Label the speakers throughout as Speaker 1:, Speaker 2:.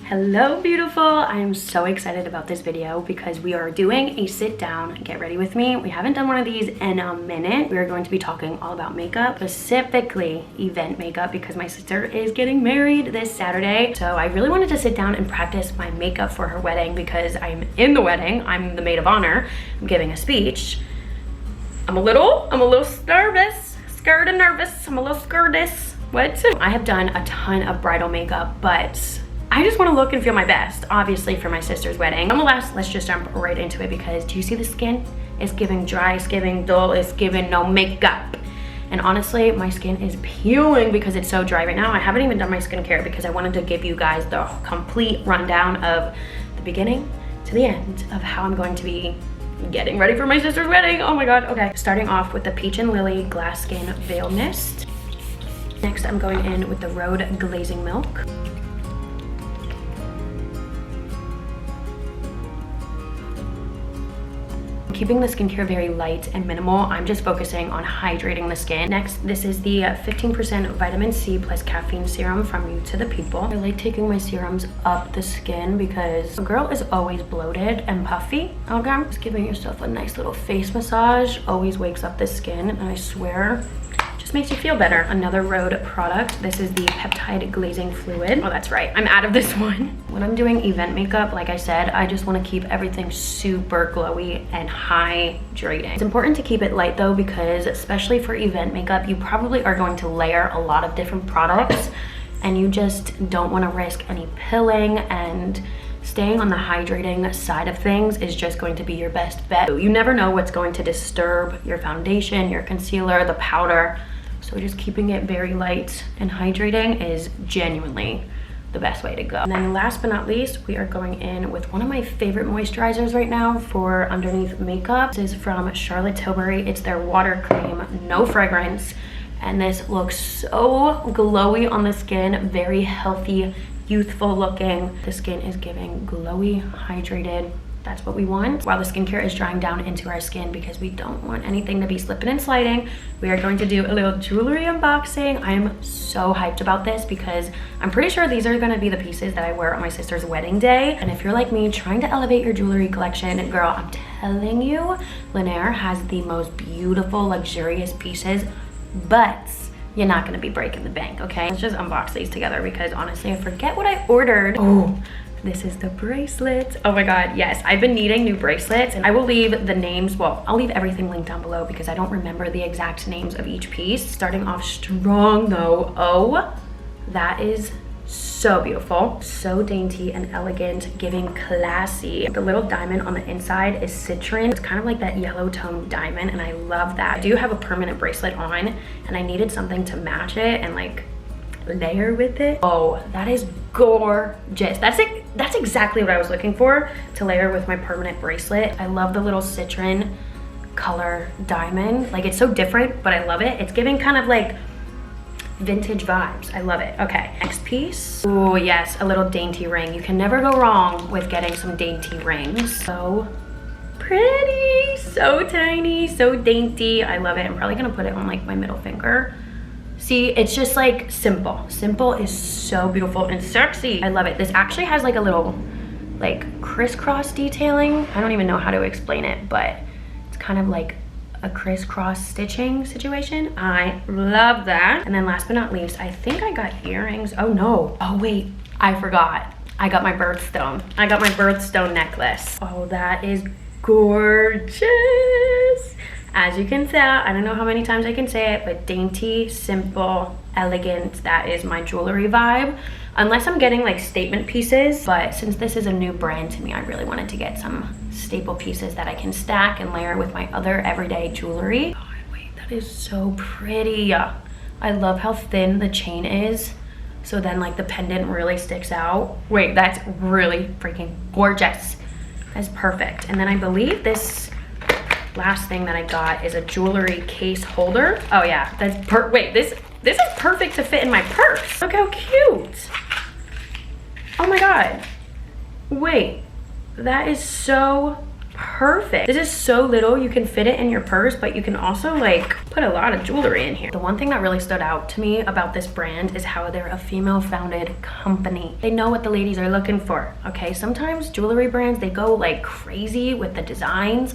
Speaker 1: Hello beautiful. I am so excited about this video because we are doing a sit down, get ready with me. We haven't done one of these in a minute. We are going to be talking all about makeup, specifically event makeup, because my sister is getting married this Saturday. So I really wanted to sit down and practice my makeup for her wedding because I'm in the wedding. I'm the maid of honor. I'm giving a speech. I'm a little nervous, scared and nervous. I'm a little scaredous. What? I have done a ton of bridal makeup, but I just want to look and feel my best, obviously, for my sister's wedding. Nonetheless, let's just jump right into it because do you see the skin? It's giving dry, it's giving dull, it's giving no makeup. And honestly, my skin is peeling because it's so dry right now. I haven't even done my skincare because I wanted to give you guys the complete rundown of the beginning to the end of how I'm going to be getting ready for my sister's wedding. Oh my God, okay. Starting off with the Peach and Lily Glass Skin Veil Mist. Next, I'm going in with the Rhode Glazing Milk. Keeping the skincare very light and minimal. I'm just focusing on hydrating the skin. Next, this is the 15% vitamin C plus caffeine serum from You to the People. I like taking my serums up the skin because a girl is always bloated and puffy. Okay, just giving yourself a nice little face massage always wakes up the skin, and I swear just makes you feel better. Another Rhode product. This is the Peptide Glazing Fluid. Oh, that's right, I'm out of this one. When I'm doing event makeup, like I said, I just want to keep everything super glowy and hydrating. It's important to keep it light though, because especially for event makeup, you probably are going to layer a lot of different products and you just don't want to risk any pilling, and staying on the hydrating side of things is just going to be your best bet. You never know what's going to disturb your foundation, your concealer, the powder. So just keeping it very light and hydrating is genuinely the best way to go. And then last but not least, we are going in with one of my favorite moisturizers right now for underneath makeup. This is from Charlotte Tilbury. It's their water cream, no fragrance. And this looks so glowy on the skin, very healthy, youthful looking. The skin is giving glowy, hydrated. That's what we want while the skincare is drying down into our skin, because we don't want anything to be slipping and sliding. We are going to do a little jewelry unboxing. I am so hyped about this because I'm pretty sure these are going to be the pieces that I wear on my sister's wedding day. And if you're like me, trying to elevate your jewelry collection, girl, I'm telling you, Linjer has the most beautiful, luxurious pieces, but you're not going to be breaking the bank, okay? Let's just unbox these together because honestly, I forget what I ordered. Oh, this is the bracelet. Oh my God, yes. I've been needing new bracelets, and I will leave the names, well, I'll leave everything linked down below because I don't remember the exact names of each piece. Starting off strong though. Oh, that is so beautiful. So dainty and elegant, giving classy. The little diamond on the inside is citron. It's kind of like that yellow tone diamond, and I love that. I do have a permanent bracelet on, and I needed something to match it and like layer with it. Oh, that is gorgeous. That's exactly what I was looking for to layer with my permanent bracelet. I love the little citron color diamond. Like, it's so different, but I love it. It's giving kind of like vintage vibes. I love it. Okay, next piece. Oh yes, a little dainty ring. You can never go wrong with getting some dainty rings. So pretty, so tiny, so dainty. I love it. I'm probably gonna put it on like my middle finger. See, it's just like simple. Simple is so beautiful and sexy. I love it. This actually has like a little like crisscross detailing. I don't even know how to explain it, but it's kind of like a crisscross stitching situation. I love that. And then last but not least, I think I got earrings. Oh no. Oh wait, I forgot. I got my birthstone. I got my birthstone necklace. Oh, that is gorgeous. As you can tell, I don't know how many times I can say it, but dainty, simple, elegant, that is my jewelry vibe. Unless I'm getting like statement pieces, but since this is a new brand to me, I really wanted to get some staple pieces that I can stack and layer with my other everyday jewelry. Oh, wait, that is so pretty. I love how thin the chain is, so then like the pendant really sticks out. Wait, that's really freaking gorgeous. That's perfect. And then I believe this last thing that I got is a jewelry case holder. Oh yeah, that's wait, this is perfect to fit in my purse. Look how cute. Oh my God. Wait, that is so perfect. This is so little, you can fit it in your purse, but you can also like put a lot of jewelry in here. The one thing that really stood out to me about this brand is how they're a female founded company. They know what the ladies are looking for, okay? Sometimes jewelry brands, they go like crazy with the designs,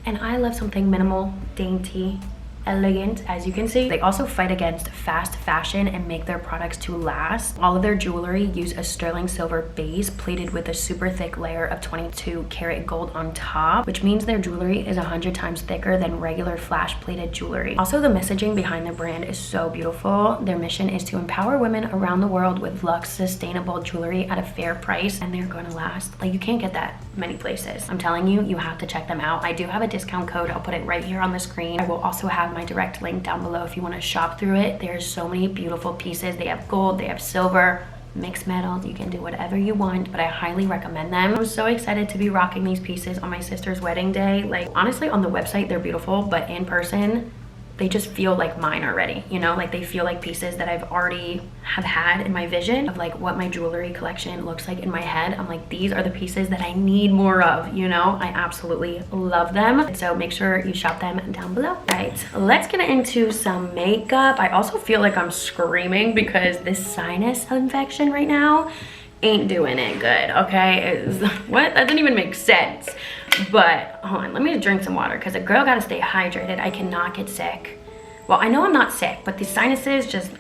Speaker 1: and I love something minimal, dainty, elegant, as you can see. They also fight against fast fashion and make their products to last. All of their jewelry use a sterling silver base plated with a super thick layer of 22 karat gold on top, which means their jewelry is 100 times thicker than regular flash plated jewelry. Also, the messaging behind the brand is so beautiful. Their mission is to empower women around the world with luxe, sustainable jewelry at a fair price, and they're gonna last. Like, you can't get that many places. I'm telling you, you have to check them out. I do have a discount code. I'll put it right here on the screen. I will also have my direct link down below if you want to shop through it. There's so many beautiful pieces. They have gold, they have silver, mixed metals. You can do whatever you want, but I highly recommend them. I'm so excited to be rocking these pieces on my sister's wedding day. Like, honestly, on the website they're beautiful, but in person they just feel like mine already, you know? Like, they feel like pieces that I've already have had in my vision of like what my jewelry collection looks like in my head. I'm like, these are the pieces that I need more of, you know? I absolutely love them. So make sure you shop them down below. Right, let's get into some makeup. I also feel like I'm screaming because this sinus infection right now ain't doing it good, okay? What? That didn't even make sense. But hold on, let me drink some water because a girl gotta stay hydrated. I cannot get sick. Well, I know I'm not sick, but the sinuses just,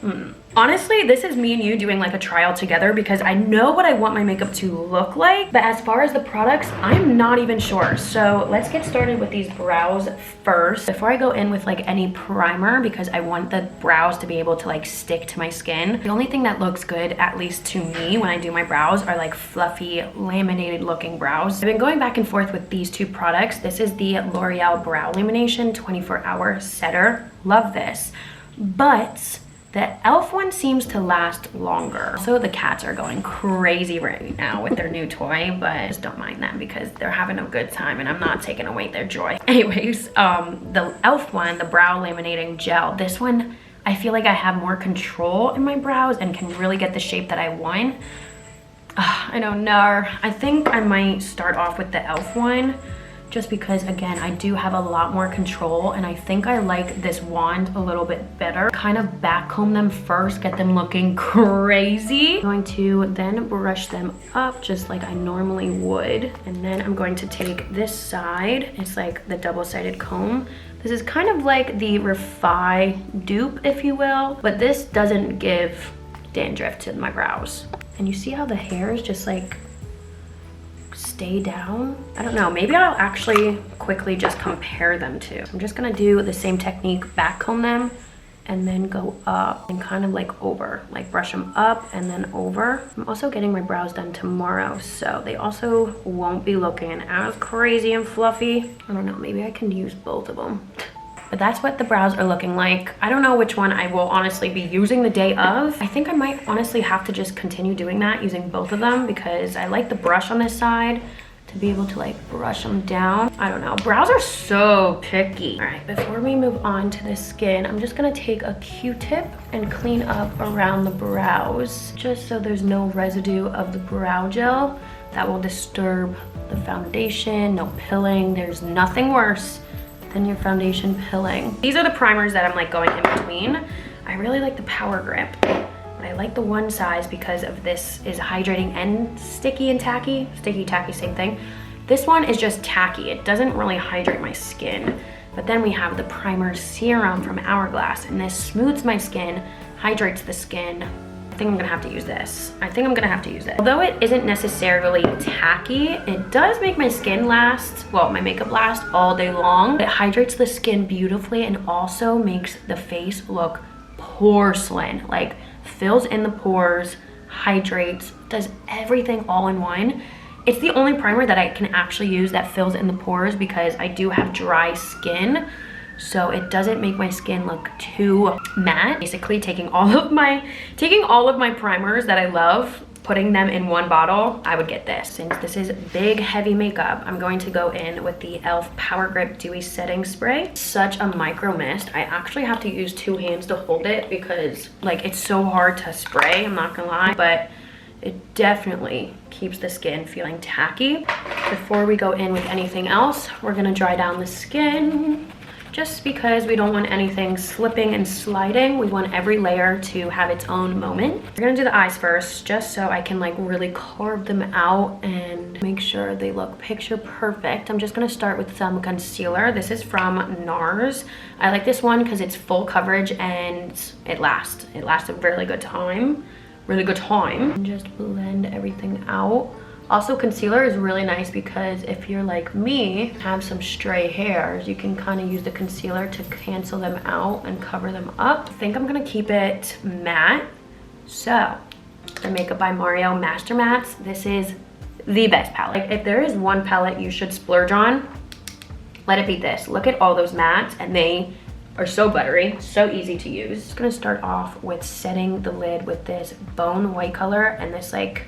Speaker 1: Honestly, this is me and you doing like a trial together because I know what I want my makeup to look like, but as far as the products, I'm not even sure. So let's get started with these brows first. Before I go in with like any primer, because I want the brows to be able to like stick to my skin. The only thing that looks good, at least to me, when I do my brows are like fluffy, laminated looking brows. I've been going back and forth with these two products. This is the L'Oreal Brow Lamination 24-hour setter. Love this. But the e.l.f. one seems to last longer. So the cats are going crazy right now with their new toy, but I just don't mind them because they're having a good time and I'm not taking away their joy. Anyways, the e.l.f. one, the brow laminating gel, this one, I feel like I have more control in my brows and can really get the shape that I want. I don't know. I think I might start off with the e.l.f. one, just because, again, I do have a lot more control and I think I like this wand a little bit better. Kind of back comb them first, get them looking crazy. I'm going to then brush them up just like I normally would. And then I'm going to take this side. It's like the double-sided comb. This is kind of like the Refi dupe, if you will, but this doesn't give dandruff to my brows. And you see how the hair is just like stay down? I don't know, maybe I'll actually quickly just compare them to. I'm just gonna do the same technique, back comb them and then go up and kind of like over, like brush them up and then over. I'm also getting my brows done tomorrow, so they also won't be looking as crazy and fluffy. I don't know, maybe I can use both of them. But that's what the brows are looking like. I don't know which one I will honestly be using the day of. I think I might honestly have to just continue doing that, using both of them, because I like the brush on this side to be able to like brush them down. I don't know, brows are so picky. All right, before we move on to the skin, I'm just gonna take a Q-tip and clean up around the brows, just so there's no residue of the brow gel that will disturb the foundation. No pilling. There's nothing worse than your foundation pilling. These are the primers that I'm like going in between. I really like the Power Grip, but I like the one size because of this is hydrating and sticky and tacky. Sticky, tacky, same thing. This one is just tacky. It doesn't really hydrate my skin. But then we have the primer serum from Hourglass, and this smooths my skin, hydrates the skin. I think I'm gonna have to use this. I think I'm gonna have to use it. Although it isn't necessarily tacky, it does make my skin last, well, my makeup last all day long. It hydrates the skin beautifully and also makes the face look porcelain. Like, fills in the pores, hydrates, does everything all in one. It's the only primer that I can actually use that fills in the pores because I do have dry skin. So it doesn't make my skin look too matte. Basically taking all of my primers that I love, putting them in one bottle, I would get this. Since this is big, heavy makeup, I'm going to go in with the e.l.f. Power Grip Dewy Setting Spray. Such a micro mist. I actually have to use two hands to hold it because like it's so hard to spray, I'm not gonna lie, but It definitely keeps the skin feeling tacky. Before we go in with anything else, we're gonna dry down the skin. Just because we don't want anything slipping and sliding, we want every layer to have its own moment. We're gonna do the eyes first, just so I can like really carve them out and make sure they look picture perfect. I'm just gonna start with some concealer. This is from NARS. I like this one because it's full coverage and it lasts a really good time. And just blend everything out. Also, concealer is really nice because if you're like me, have some stray hairs, you can kind of use the concealer to cancel them out and cover them up. I think I'm gonna keep it matte. So, the Makeup by Mario Master Mattes. This is the best palette. Like, if there is one palette you should splurge on, let it be this. Look at all those mattes and they are so buttery, so easy to use. Just gonna start off with setting the lid with this bone white color and this like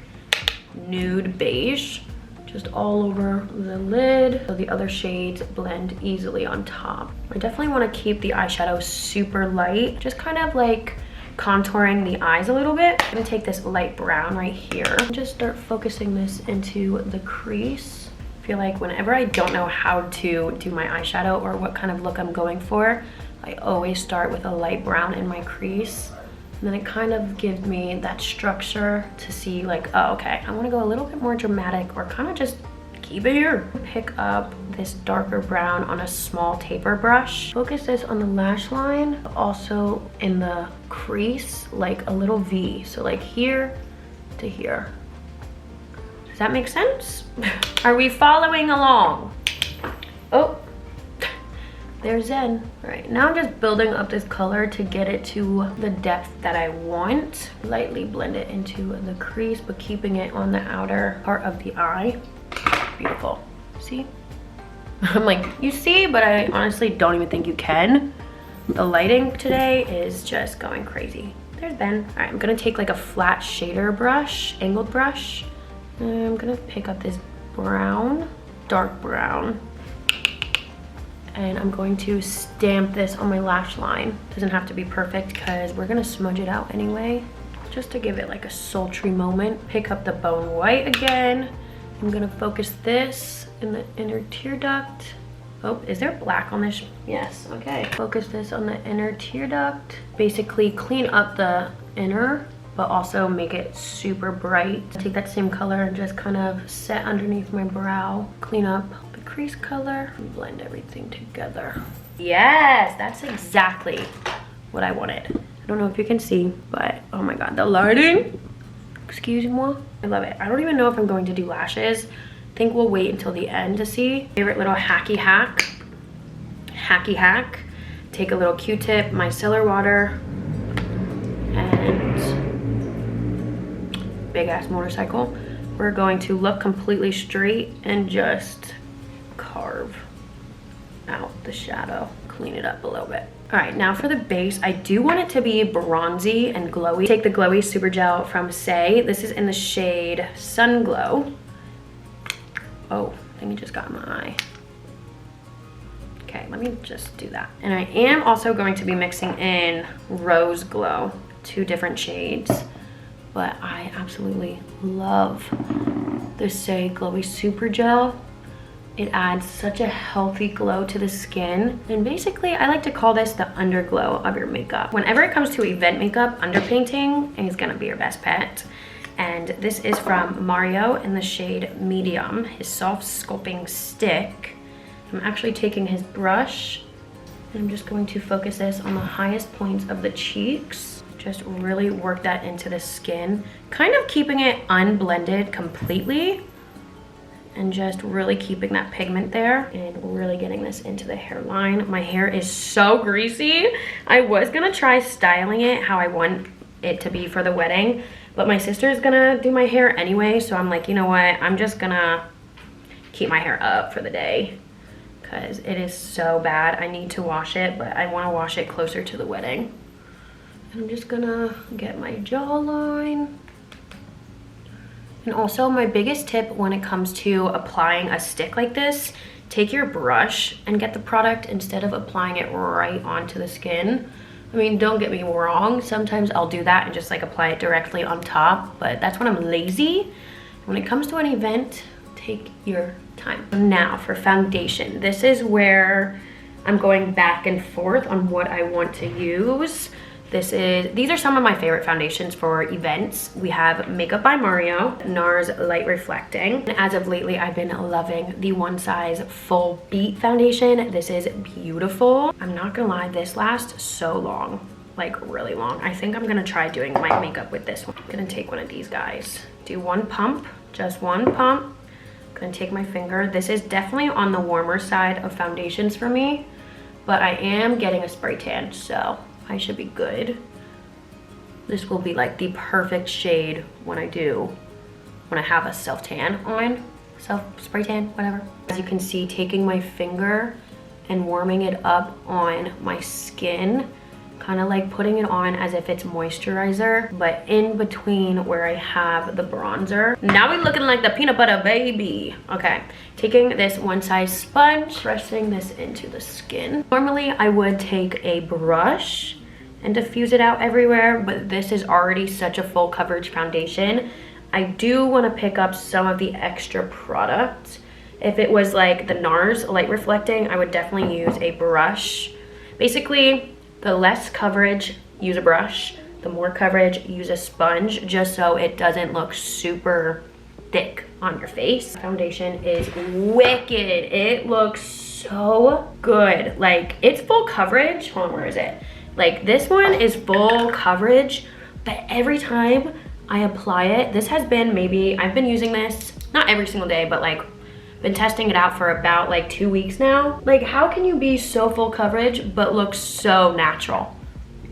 Speaker 1: nude beige, just all over the lid so the other shades blend easily on top. I definitely want to keep the eyeshadow super light, just kind of like contouring the eyes a little bit. I'm gonna take this light brown right here and just start focusing this into the crease. I feel like whenever I don't know how to do my eyeshadow or what kind of look I'm going for, I always start with a light brown in my crease. And then it kind of gives me that structure to see like, oh, okay, I want to go a little bit more dramatic or kind of just keep it here. Pick up this darker brown on a small taper brush. Focus this on the lash line, also in the crease, like a little V. So like here to here. Does that make sense? Are we following along? Oh. There's Zen. All right, now I'm just building up this color to get it to the depth that I want. Lightly blend it into the crease, but keeping it on the outer part of the eye. Beautiful, see? I'm like, you see, but I honestly don't even think you can. The lighting today is just going crazy. There's Ben. All right, I'm gonna take like a flat shader brush, angled brush. And I'm gonna pick up this brown, dark brown. And I'm going to stamp this on my lash line. Doesn't have to be perfect because we're gonna smudge it out anyway. Just to give it like a sultry moment. Pick up the bone white again. I'm gonna focus this in the inner tear duct. Oh, is there black on this? Yes, okay. Focus this on the inner tear duct. Basically clean up the inner, but also make it super bright. Take that same color and just kind of set underneath my brow. Clean up crease color and blend everything together. Yes, that's exactly what I wanted. I don't know if you can see, but oh my god, the lighting, excuse moi, I love it. I don't even know if I'm going to do lashes. I think we'll wait until the end to see. Favorite little hacky hack, take a little Q-tip, micellar water, and big ass motorcycle. We're going to look completely straight and just carve out the shadow, clean it up a little bit. All right, now for the base, I do want it to be bronzy and glowy. Take the Glowy Super Gel from Say. This is in the shade Sun Glow. Oh, I think it just got in my eye. Okay, let me just do that. And I am also going to be mixing in Rose Glow, 2 different shades, but I absolutely love the Say Glowy Super Gel. It adds such a healthy glow to the skin. And basically, I like to call this the underglow of your makeup. Whenever it comes to event makeup, underpainting is gonna be your best pet. And this is from Mario in the shade Medium, his soft sculpting stick. I'm actually taking his brush and I'm just going to focus this on the highest points of the cheeks. Just really work that into the skin, kind of keeping it unblended completely, and just really keeping that pigment there and really getting this into the hairline. My hair is so greasy. I was gonna try styling it how I want it to be for the wedding, but my sister is gonna do my hair anyway, so I'm like, you know what? I'm just gonna keep my hair up for the day because it is so bad. I need to wash it, but I wanna wash it closer to the wedding. I'm just gonna get my jawline. And also, my biggest tip when it comes to applying a stick like this, take your brush and get the product instead of applying it right onto the skin. I mean, don't get me wrong, sometimes I'll do that and just like apply it directly on top, but that's when I'm lazy. When it comes to an event, take your time. Now for foundation, this is where I'm going back and forth on what I want to use. These are some of my favorite foundations for events. We have Makeup by Mario, NARS Light Reflecting. And as of lately, I've been loving the One Size Full Beat foundation. This is beautiful. I'm not gonna lie, this lasts so long, like really long. I think I'm gonna try doing my makeup with this one. I'm gonna take one of these guys. Do one pump, just one pump. I'm gonna take my finger. This is definitely on the warmer side of foundations for me, but I am getting a spray tan, so I should be good. This will be like the perfect shade when I have a self tan on, self spray tan, whatever. As you can see, taking my finger and warming it up on my skin, kind of like putting it on as if it's moisturizer, but in between where I have the bronzer. Now we're looking like the peanut butter baby. Okay, taking this One Size sponge, pressing this into the skin. Normally I would take a brush and diffuse it out everywhere, but this is already such a full coverage foundation. I do want to pick up some of the extra product. If it was like the NARS Light Reflecting, I would definitely use a brush. Basically, the less coverage, use a brush. The more coverage, use a sponge, just so it doesn't look super thick on your face. Foundation is wicked. It looks so good. Like, it's full coverage. Hold on, where is it? Like, this one is full coverage, but every time I apply it, this has been maybe, I've been using this, not every single day, but like, been testing it out for about like 2 weeks now. Like, how can you be so full coverage but look so natural?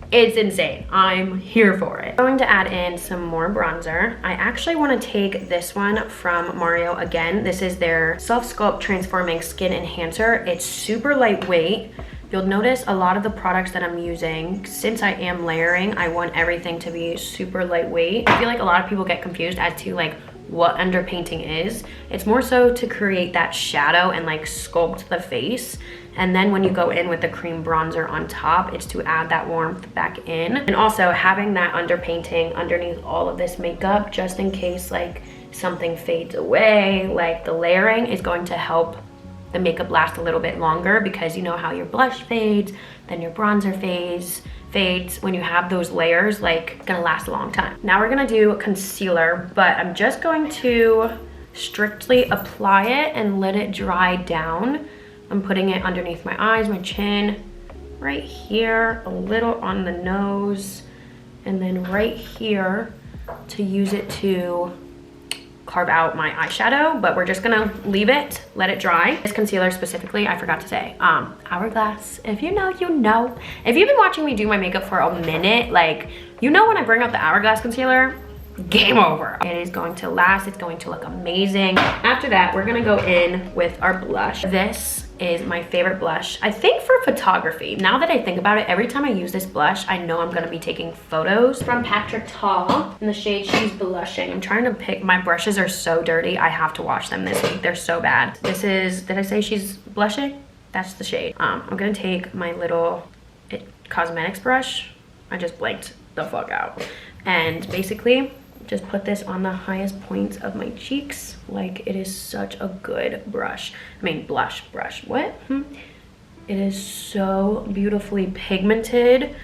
Speaker 1: It's insane. I'm here for it. I'm going to add in some more bronzer. I actually want to take this one from Mario again. This is their Self Sculpt Transforming Skin Enhancer. It's super lightweight. You'll notice a lot of the products that I'm using, since I am layering, I want everything to be super lightweight. I feel like a lot of people get confused as to like what underpainting is. It's more so to create that shadow and like sculpt the face. And then when you go in with the cream bronzer on top, it's to add that warmth back in. And also having that underpainting underneath all of this makeup, just in case like something fades away, like the layering is going to help the makeup last a little bit longer, because you know how your blush fades, then your bronzer fades. When you have those layers, like, gonna last a long time. Now we're gonna do concealer, but I'm just going to strictly apply it and let it dry down. I'm putting it underneath my eyes, my chin, right here, a little on the nose, and then right here to use it to carve out my eyeshadow, but we're just gonna leave it, let it dry. This concealer specifically, I forgot to say, Hourglass. If you know, you know. If you've been watching me do my makeup for a minute, like, you know when I bring out the Hourglass concealer, game over. It is going to last, it's going to look amazing. After that, we're gonna go in with our blush. This is my favorite blush, I think, for photography. Now that I think about it, every time I use this blush, I know I'm gonna be taking photos. From Patrick Tall in the shade She's Blushing. I'm trying to pick, my brushes are so dirty, I have to wash them this week. They're so bad. This is, did I say She's Blushing? That's the shade. I'm gonna take my little cosmetics brush. I just blanked the fuck out. And basically, just put this on the highest points of my cheeks. Like, it is such a good brush. I mean, brush, what? It is so beautifully pigmented.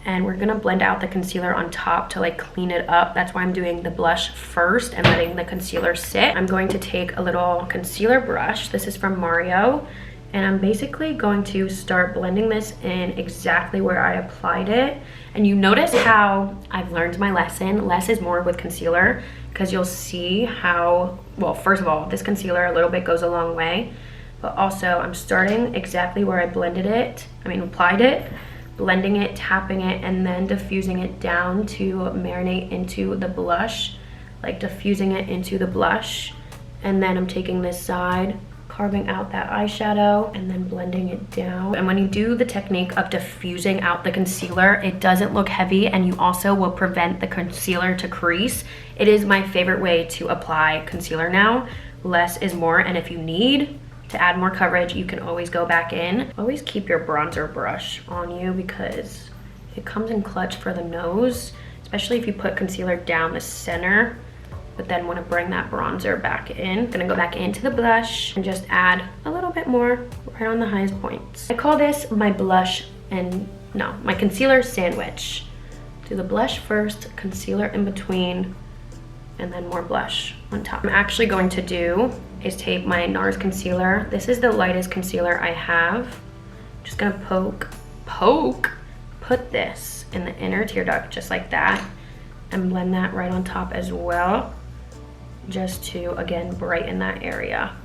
Speaker 1: And we're gonna blend out the concealer on top to like clean it up. That's why I'm doing the blush first and letting the concealer sit. I'm going to take a little concealer brush. This is from Mario. And I'm basically going to start blending this in exactly where I applied it. And you notice how I've learned my lesson. Less is more with concealer, because you'll see how, well, first of all, this concealer a little bit goes a long way. But also I'm starting exactly where I applied it, blending it, tapping it, and then diffusing it down to marinate into the blush, like diffusing it into the blush. And then I'm taking this side, carving out that eyeshadow, and then blending it down. And when you do the technique of diffusing out the concealer, it doesn't look heavy, and you also will prevent the concealer to crease. It is my favorite way to apply concealer now. Less is more, and if you need to add more coverage, you can always go back in. Always keep your bronzer brush on you, because It comes in clutch for the nose, especially if you put concealer down the center, but then want to bring that bronzer back in. Gonna go back into the blush and just add a little bit more right on the highest points. I call this my blush and, no, my concealer sandwich. Do the blush first, concealer in between, and then more blush on top. I'm actually going to do is take my NARS concealer. This is the lightest concealer I have. Just gonna put this in the inner tear duct just like that, and blend that right on top as well, just to, again, brighten that area.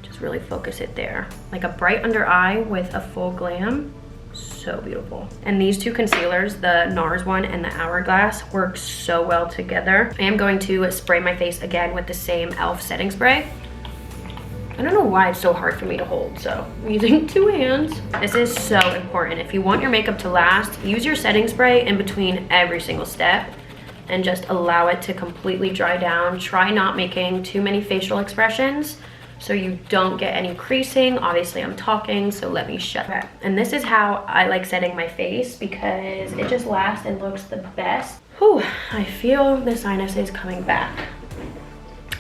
Speaker 1: Just really focus it there. Like a bright under eye with a full glam. So beautiful. And these two concealers, the NARS one and the Hourglass, work so well together. I am going to spray my face again with the same e.l.f. setting spray. I don't know why it's so hard for me to hold, so I'm using 2 hands. This is so important. If you want your makeup to last, use your setting spray in between every single step and just allow it to completely dry down. Try not making too many facial expressions so you don't get any creasing. Obviously I'm talking, so let me shut up. And this is how I like setting my face because it just lasts and looks the best. Whew, I feel the sinuses coming back.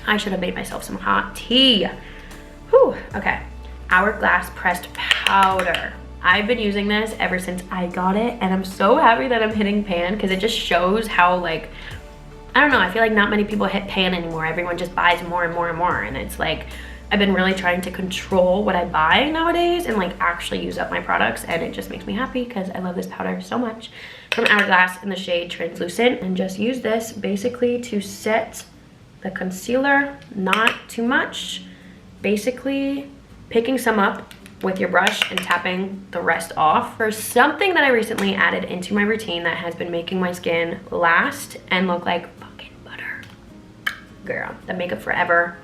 Speaker 1: I should have made myself some hot tea. Whew, okay. Hourglass pressed powder. I've been using this ever since I got it, and I'm so happy that I'm hitting pan because it just shows how, like, I don't know, I feel like not many people hit pan anymore. Everyone just buys more and more and more, and it's like, I've been really trying to control what I buy nowadays and like actually use up my products, and it just makes me happy because I love this powder so much. From Hourglass in the shade Translucent, and just use this basically to set the concealer, not too much. Basically picking some up with your brush and tapping the rest off. For something that I recently added into my routine that has been making my skin last and look like fucking butter. Girl, the Makeup Forever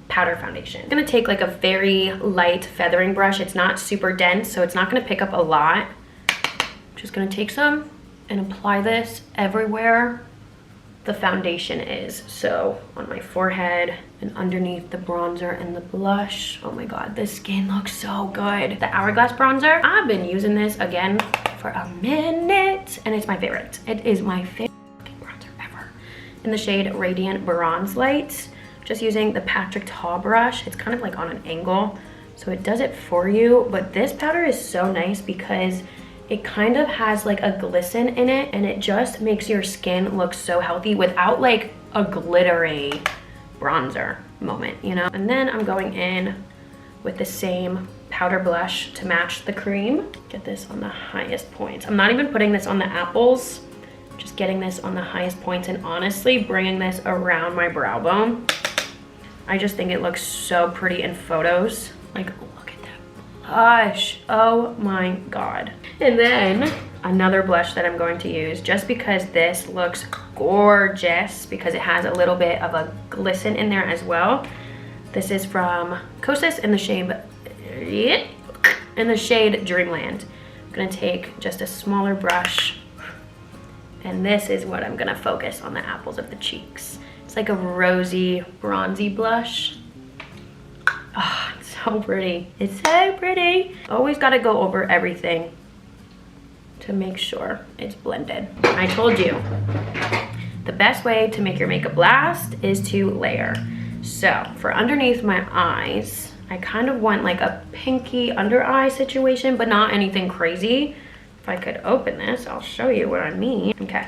Speaker 1: powder foundation. I'm gonna take like a very light feathering brush. It's not super dense, so it's not gonna pick up a lot. I'm just gonna take some and apply this everywhere the foundation is. So on my forehead and underneath the bronzer and the blush. Oh my god, this skin looks so good. The Hourglass bronzer, I've been using this again for a minute and it's my favorite. It is my favorite bronzer ever. In the shade Radiant Bronze Light. Just using the Patrick Ta brush. It's kind of like on an angle, so it does it for you. But this powder is so nice because it kind of has like a glisten in it, and it just makes your skin look so healthy without like a glittery bronzer moment, you know? And then I'm going in with the same powder blush to match the cream. Get this on the highest points. I'm not even putting this on the apples, just getting this on the highest points, and honestly bringing this around my brow bone. I just think it looks so pretty in photos. Like, look at that blush. Oh my god. And then another blush that I'm going to use, just because this looks gorgeous, because it has a little bit of a glisten in there as well. This is from Kosas in the shade Dreamland. I'm gonna take just a smaller brush, and this is what I'm gonna focus on the apples of the cheeks. It's like a rosy, bronzy blush. Oh, it's so pretty. It's so pretty. Always gotta go over everything to make sure it's blended. I told you, the best way to make your makeup last is to layer. So for underneath my eyes, I kind of want like a pinky under eye situation, but not anything crazy. If I could open this, I'll show you what I mean. Okay.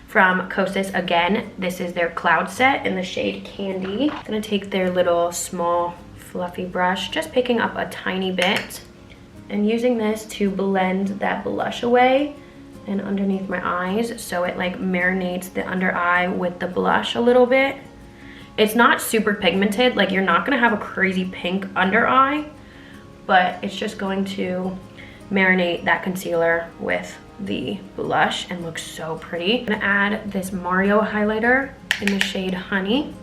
Speaker 1: From Kosas again, this is their Cloud Set in the shade Candy. I'm gonna take their little small fluffy brush, just picking up a tiny bit and using this to blend that blush away and underneath my eyes, so it like marinates the under eye with the blush a little bit. It's not super pigmented, like you're not gonna have a crazy pink under eye, but it's just going to marinate that concealer with the blush and looks so pretty. I'm gonna add this Mario highlighter in the shade Honey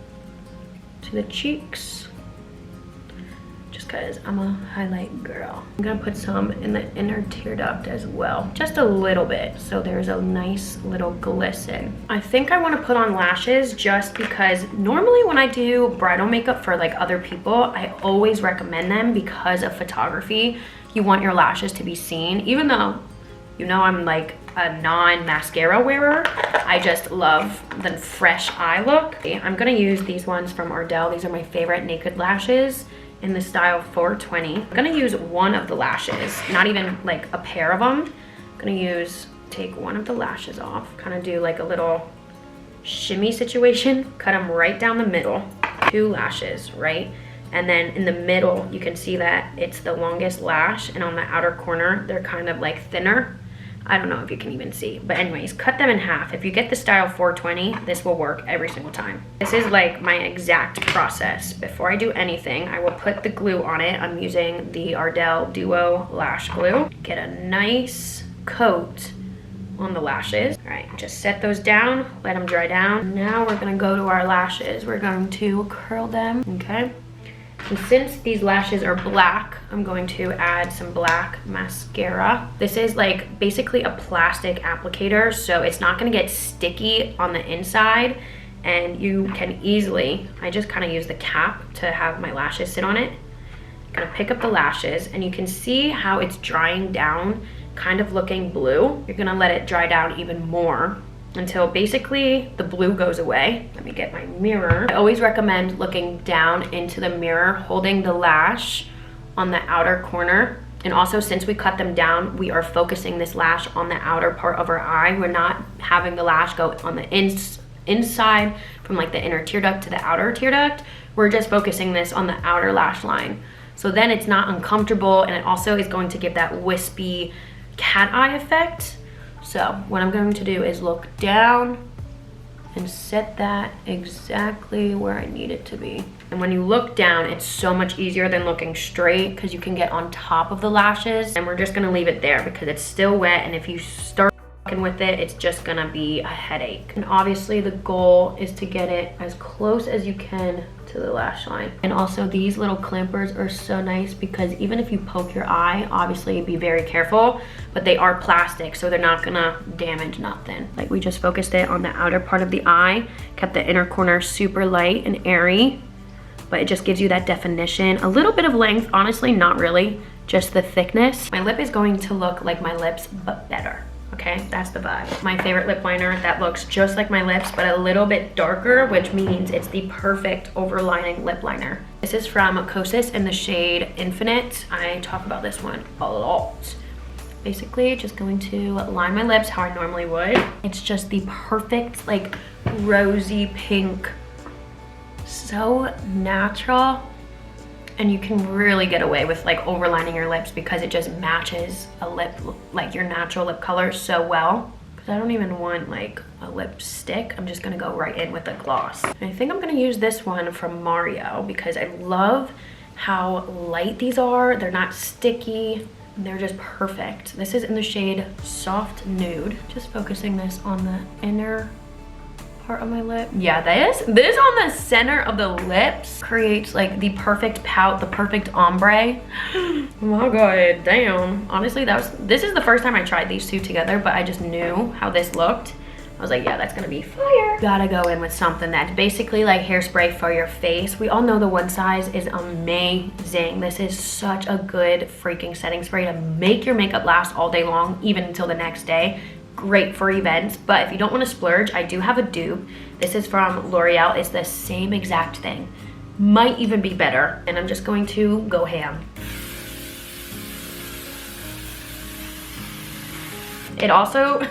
Speaker 1: to the cheeks, just because I'm a highlight girl. I'm gonna put some in the inner tear duct as well, just a little bit, so there's a nice little glisten. I think I want to put on lashes just because normally when I do bridal makeup for like other people, I always recommend them because of photography. You want your lashes to be seen, even though You know I'm like a non-mascara wearer. I just love the fresh eye look. I'm gonna use these ones from BRIDAL. These are my favorite naked lashes in the style 420. I'm gonna use one of the lashes, not even like a pair of them. I'm gonna take one of the lashes off, kind of do like a little shimmy situation, cut them right down the middle, 2 lashes, right? And then in the middle, you can see that it's the longest lash, and on the outer corner, they're kind of like thinner. I don't know if you can even see, but anyways, cut them in half. If you get the style 420, this will work every single time. This is like my exact process. Before I do anything, I will put the glue on it. I'm using the BRIDAL Duo Lash Glue. Get a nice coat on the lashes. All right, just set those down, let them dry down. Now we're gonna go to our lashes. We're going to curl them, okay? And since these lashes are black, I'm going to add some black mascara. This is like basically a plastic applicator, so it's not gonna get sticky on the inside, and you can easily, I just kind of use the cap to have my lashes sit on it. I'm gonna pick up the lashes, and you can see how it's drying down, kind of looking blue. You're gonna let it dry down even more until basically the blue goes away. Let me get my mirror. I always recommend looking down into the mirror, holding the lash on the outer corner. And also, since we cut them down, we are focusing this lash on the outer part of our eye. We're not having the lash go on the inside from like the inner tear duct to the outer tear duct. We're just focusing this on the outer lash line. So then it's not uncomfortable, and it also is going to give that wispy cat eye effect. So what I'm going to do is look down and set that exactly where I need it to be. And when you look down, it's so much easier than looking straight, because you can get on top of the lashes. And we're just gonna leave it there because it's still wet, and if you start fucking with it, it's just gonna be a headache. And obviously the goal is to get it as close as you can to the lash line. And also these little clampers are so nice, because even if you poke your eye, obviously be very careful, but they are plastic, so they're not gonna damage nothing. Like, we just focused it on the outer part of the eye, kept the inner corner super light and airy, but it just gives you that definition. A little bit of length, honestly, not really, just the thickness. My lip is going to look like my lips, but better. Okay, that's the vibe. My favorite lip liner that looks just like my lips, but a little bit darker, which means it's the perfect overlining lip liner. This is from Kosas in the shade Infinite. I talk about this one a lot. Basically, just going to line my lips how I normally would. It's just the perfect, like, rosy pink, so natural. And you can really get away with like overlining your lips because it just matches a lip, like your natural lip color, so well. Because I don't even want like a lipstick. I'm just gonna go right in with a gloss. And I think I'm gonna use this one from Mario because I love how light these are. They're not sticky. They're just perfect. This is in the shade Soft Nude. Just focusing this on the inner part of my lip. Yeah, this on the center of the lips creates like the perfect pout, the perfect ombre. Oh my god, damn. Honestly, this is the first time I tried these two together, but I just knew how this looked. I was like, yeah, that's gonna be fire. Gotta go in with something that's basically like hairspray for your face. We all know the One Size is amazing. This is such a good freaking setting spray to make your makeup last all day long, even until the next day. Great for events, but if you don't want to splurge, I do have a dupe. This is from L'Oreal. It's the same exact thing, might even be better, and I'm just going to go ham. It also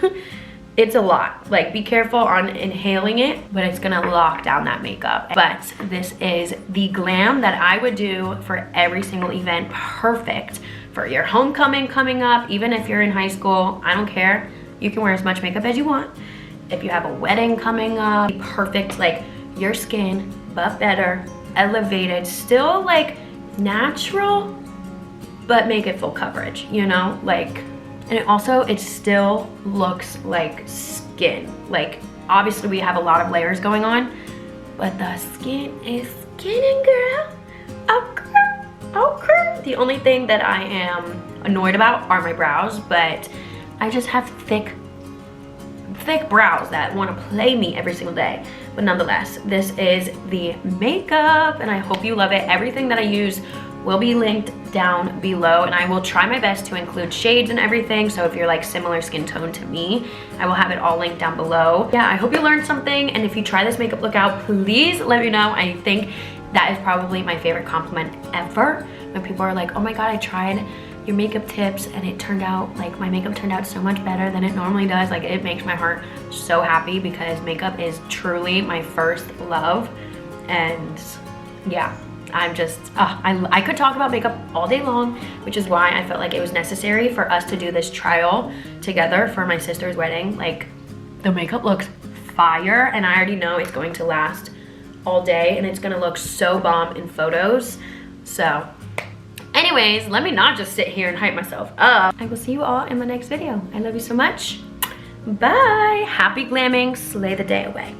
Speaker 1: it's a lot, like, be careful on inhaling it, but it's gonna lock down that makeup. But this is the GLAM that I would do for every single event. Perfect for your homecoming coming up. Even if you're in high school, I don't care. You can wear as much makeup as you want. If you have a wedding coming up, perfect, like your skin, but better, elevated, still like natural, but make it full coverage, you know? Like, and it still looks like skin. Like, obviously we have a lot of layers going on, but the skin is skinning, girl. Oh, girl, oh, girl. The only thing that I am annoyed about are my brows, but I just have thick brows that want to play me every single day. But nonetheless, this is the makeup, and I hope you love it. Everything that I use will be linked down below, and I will try my best to include shades and everything. So if you're like similar skin tone to me, I will have it all linked down below. Yeah, I hope you learned something, and if you try this makeup look out, please let me know. I think that is probably my favorite compliment ever, when people are like, oh my god, I tried your makeup tips and it turned out, like, my makeup turned out so much better than it normally does. Like, it makes my heart so happy, because makeup is truly my first love. And yeah, I'm just, I could talk about makeup all day long, which is why I felt like it was necessary for us to do this trial together for my sister's wedding. Like, the makeup looks fire, and I already know it's going to last all day, and it's gonna look so bomb in photos. So anyways, let me not just sit here and hype myself up. I will see you all in my next video. I love you so much. Bye. Happy glamming. Slay the day away.